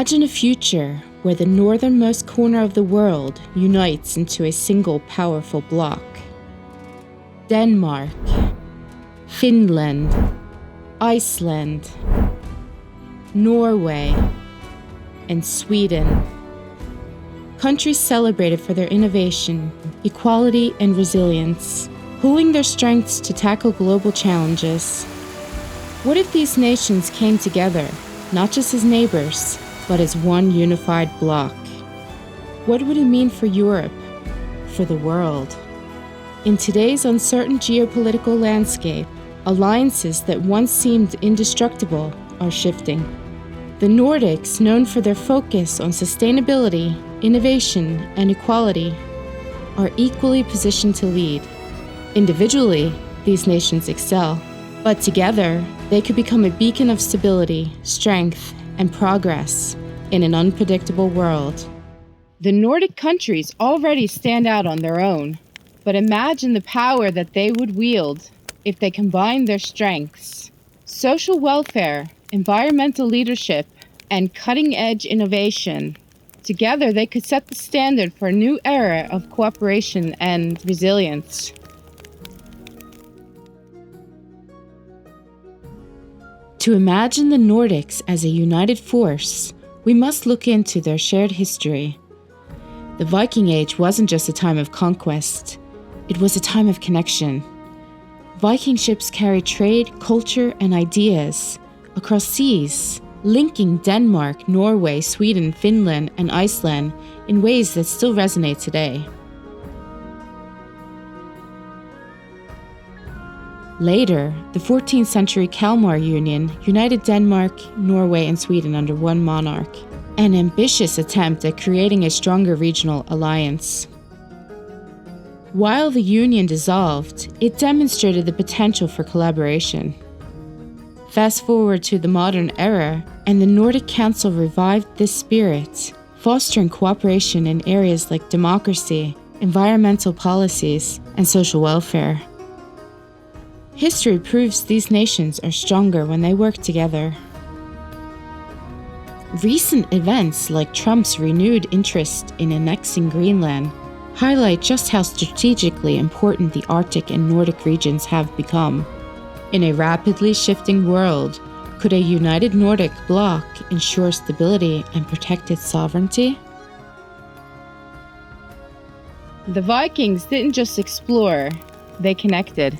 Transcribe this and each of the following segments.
Imagine a future where the northernmost corner of the world unites into a single powerful bloc. Denmark, Finland, Iceland, Norway, and Sweden. Countries celebrated for their innovation, equality, and resilience, pooling their strengths to tackle global challenges. What if these nations came together, not just as neighbors, but as one unified bloc? What would it mean for Europe, for the world? In today's uncertain geopolitical landscape, alliances that once seemed indestructible are shifting. The Nordics, known for their focus on sustainability, innovation, and equality, are equally positioned to lead. Individually, these nations excel, but together, they could become a beacon of stability, strength, and progress in an unpredictable world. The Nordic countries already stand out on their own, but imagine the power that they would wield if they combined their strengths. Social welfare, environmental leadership, and cutting-edge innovation. Together, they could set the standard for a new era of cooperation and resilience. To imagine the Nordics as a united force, we must look into their shared history. The Viking Age wasn't just a time of conquest, it was a time of connection. Viking ships carried trade, culture, and ideas across seas, linking Denmark, Norway, Sweden, Finland, and Iceland in ways that still resonate today. Later, the 14th century Kalmar Union united Denmark, Norway, and Sweden under one monarch, an ambitious attempt at creating a stronger regional alliance. While the union dissolved, it demonstrated the potential for collaboration. Fast forward to the modern era, and the Nordic Council revived this spirit, fostering cooperation in areas like democracy, environmental policies, and social welfare. History proves these nations are stronger when they work together. Recent events like Trump's renewed interest in annexing Greenland highlight just how strategically important the Arctic and Nordic regions have become. In a rapidly shifting world, could a united Nordic bloc ensure stability and protect its sovereignty? The Vikings didn't just explore, they connected.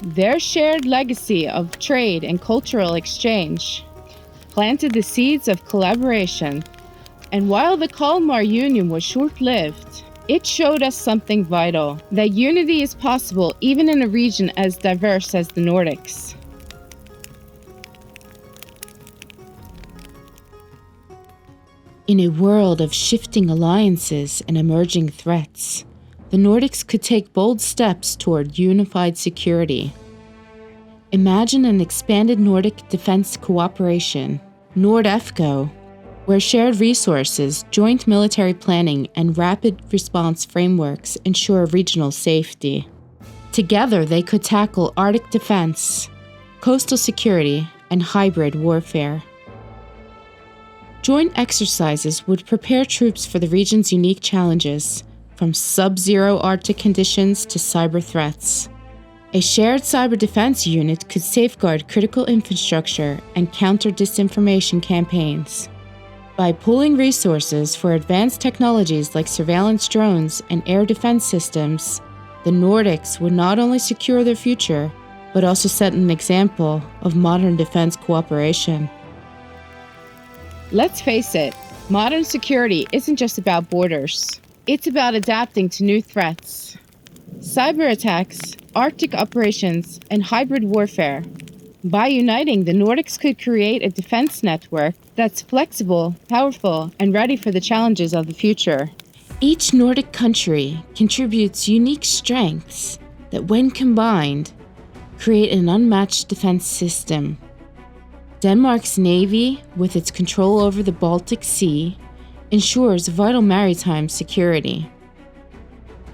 Their shared legacy of trade and cultural exchange planted the seeds of collaboration. And while the Kalmar Union was short-lived, it showed us something vital, that unity is possible even in a region as diverse as the Nordics. In a world of shifting alliances and emerging threats, the Nordics could take bold steps toward unified security. Imagine an expanded Nordic defense cooperation, NORDEFCO, where shared resources, joint military planning, and rapid response frameworks ensure regional safety. Together, they could tackle Arctic defense, coastal security, and hybrid warfare. Joint exercises would prepare troops for the region's unique challenges, from sub-zero Arctic conditions to cyber threats. A shared cyber defense unit could safeguard critical infrastructure and counter disinformation campaigns. By pooling resources for advanced technologies like surveillance drones and air defense systems, the Nordics would not only secure their future, but also set an example of modern defense cooperation. Let's face it, modern security isn't just about borders. It's about adapting to new threats. Cyber attacks, Arctic operations, and hybrid warfare. By uniting, the Nordics could create a defense network that's flexible, powerful, and ready for the challenges of the future. Each Nordic country contributes unique strengths that, when combined, create an unmatched defense system. Denmark's navy, with its control over the Baltic Sea, ensures vital maritime security.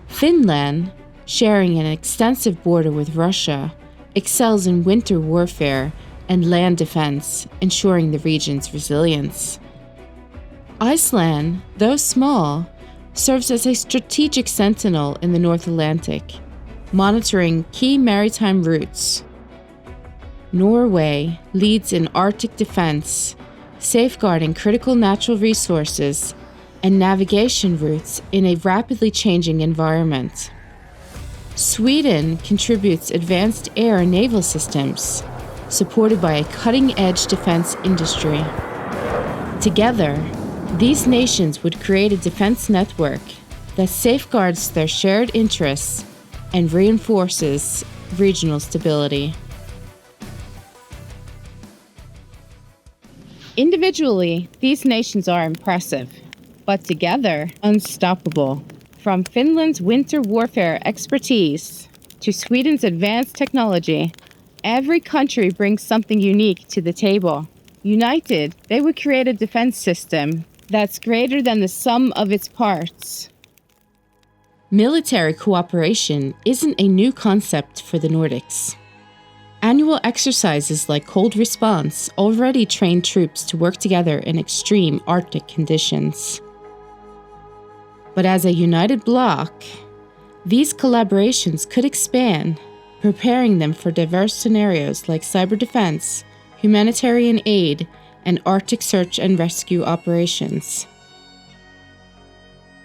Finland, sharing an extensive border with Russia, excels in winter warfare and land defense, ensuring the region's resilience. Iceland, though small, serves as a strategic sentinel in the North Atlantic, monitoring key maritime routes. Norway leads in Arctic defense, safeguarding critical natural resources and navigation routes in a rapidly changing environment. Sweden contributes advanced air and naval systems, supported by a cutting-edge defense industry. Together, these nations would create a defense network that safeguards their shared interests and reinforces regional stability. Individually, these nations are impressive, but together, unstoppable. From Finland's winter warfare expertise to Sweden's advanced technology, every country brings something unique to the table. United, they would create a defense system that's greater than the sum of its parts. Military cooperation isn't a new concept for the Nordics. Annual exercises like Cold Response already train troops to work together in extreme Arctic conditions. But as a united bloc, these collaborations could expand, preparing them for diverse scenarios like cyber defense, humanitarian aid, and Arctic search and rescue operations.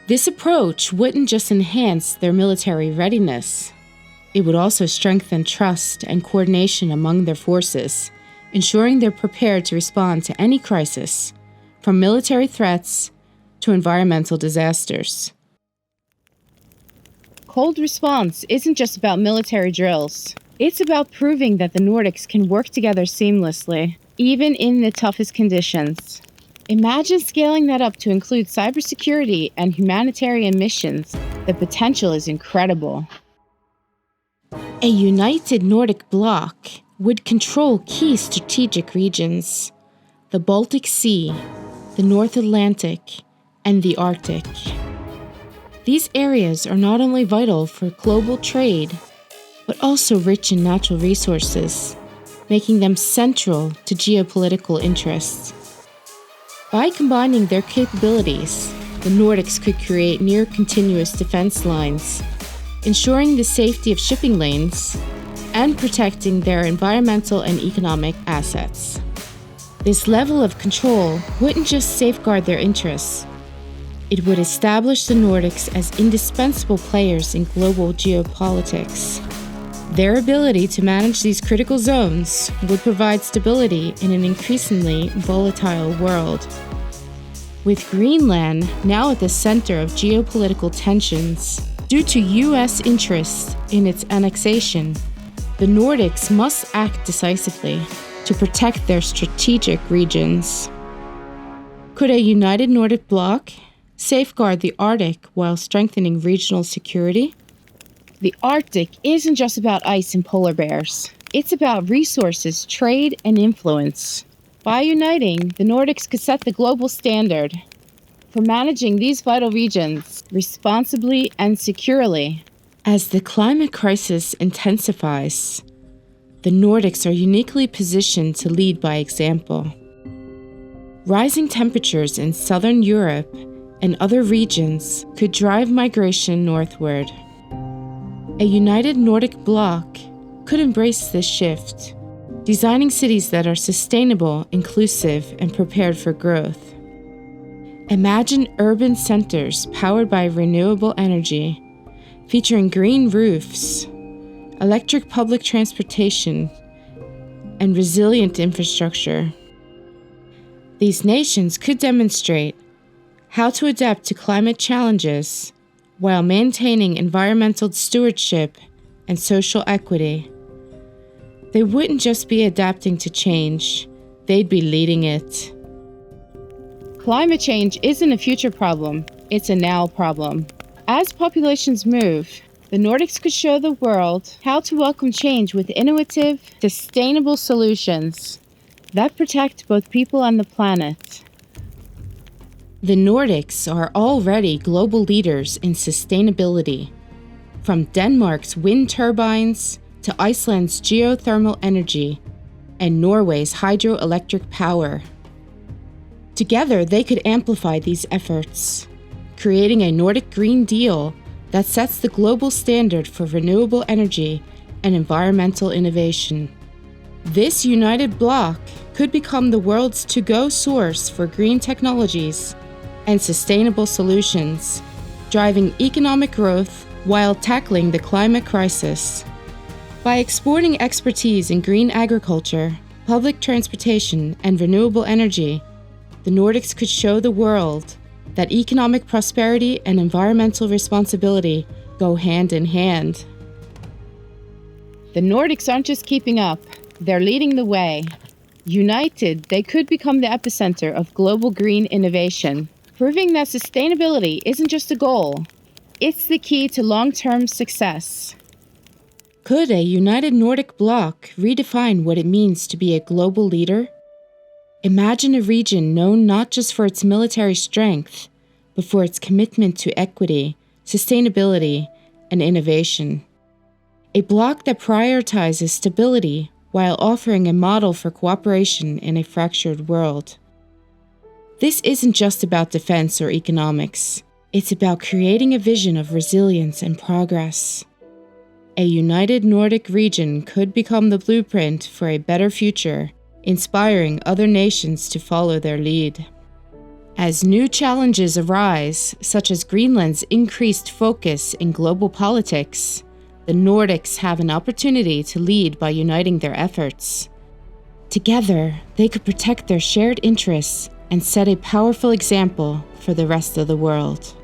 This approach wouldn't just enhance their military readiness, it would also strengthen trust and coordination among their forces, ensuring they're prepared to respond to any crisis, from military threats to environmental disasters. Cold Response isn't just about military drills. It's about proving that the Nordics can work together seamlessly, even in the toughest conditions. Imagine scaling that up to include cybersecurity and humanitarian missions. The potential is incredible. A united Nordic bloc would control key strategic regions: the Baltic Sea, the North Atlantic, and the Arctic. These areas are not only vital for global trade, but also rich in natural resources, making them central to geopolitical interests. By combining their capabilities, the Nordics could create near-continuous defense lines, ensuring the safety of shipping lanes and protecting their environmental and economic assets. This level of control wouldn't just safeguard their interests, it would establish the Nordics as indispensable players in global geopolitics. Their ability to manage these critical zones would provide stability in an increasingly volatile world. With Greenland now at the center of geopolitical tensions, due to U.S. interests in its annexation, the Nordics must act decisively to protect their strategic regions. Could a united Nordic bloc safeguard the Arctic while strengthening regional security? The Arctic isn't just about ice and polar bears. It's about resources, trade, and influence. By uniting, the Nordics could set the global standard for managing these vital regions responsibly and securely. As the climate crisis intensifies, the Nordics are uniquely positioned to lead by example. Rising temperatures in southern Europe and other regions could drive migration northward. A united Nordic bloc could embrace this shift, designing cities that are sustainable, inclusive, and prepared for growth. Imagine urban centers powered by renewable energy, featuring green roofs, electric public transportation, and resilient infrastructure. These nations could demonstrate how to adapt to climate challenges while maintaining environmental stewardship and social equity. They wouldn't just be adapting to change, they'd be leading it. Climate change isn't a future problem, it's a now problem. As populations move, the Nordics could show the world how to welcome change with innovative, sustainable solutions that protect both people and the planet. The Nordics are already global leaders in sustainability, from Denmark's wind turbines to Iceland's geothermal energy and Norway's hydroelectric power. Together, they could amplify these efforts, creating a Nordic Green Deal that sets the global standard for renewable energy and environmental innovation. This united bloc could become the world's to-go source for green technologies and sustainable solutions, driving economic growth while tackling the climate crisis. By exporting expertise in green agriculture, public transportation, and renewable energy, the Nordics could show the world that economic prosperity and environmental responsibility go hand in hand. The Nordics aren't just keeping up, they're leading the way. United, they could become the epicenter of global green innovation, proving that sustainability isn't just a goal, it's the key to long-term success. Could a united Nordic bloc redefine what it means to be a global leader? Imagine a region known not just for its military strength, but for its commitment to equity, sustainability, and innovation. A bloc that prioritizes stability while offering a model for cooperation in a fractured world. This isn't just about defense or economics. It's about creating a vision of resilience and progress. A united Nordic region could become the blueprint for a better future, inspiring other nations to follow their lead. As new challenges arise, such as Greenland's increased focus in global politics, the Nordics have an opportunity to lead by uniting their efforts. Together, they could protect their shared interests and set a powerful example for the rest of the world.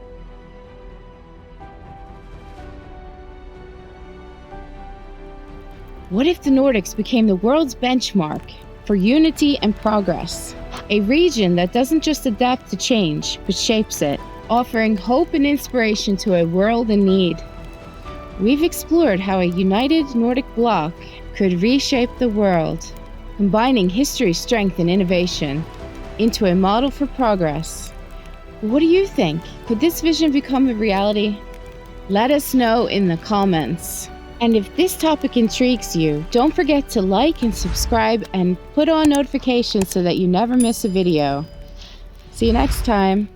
What if the Nordics became the world's benchmark for unity and progress? A region that doesn't just adapt to change, but shapes it, offering hope and inspiration to a world in need. We've explored how a united Nordic bloc could reshape the world, combining history, strength, and innovation into a model for progress. What do you think? Could this vision become a reality? Let us know in the comments. And if this topic intrigues you, don't forget to like and subscribe and put on notifications so that you never miss a video. See you next time.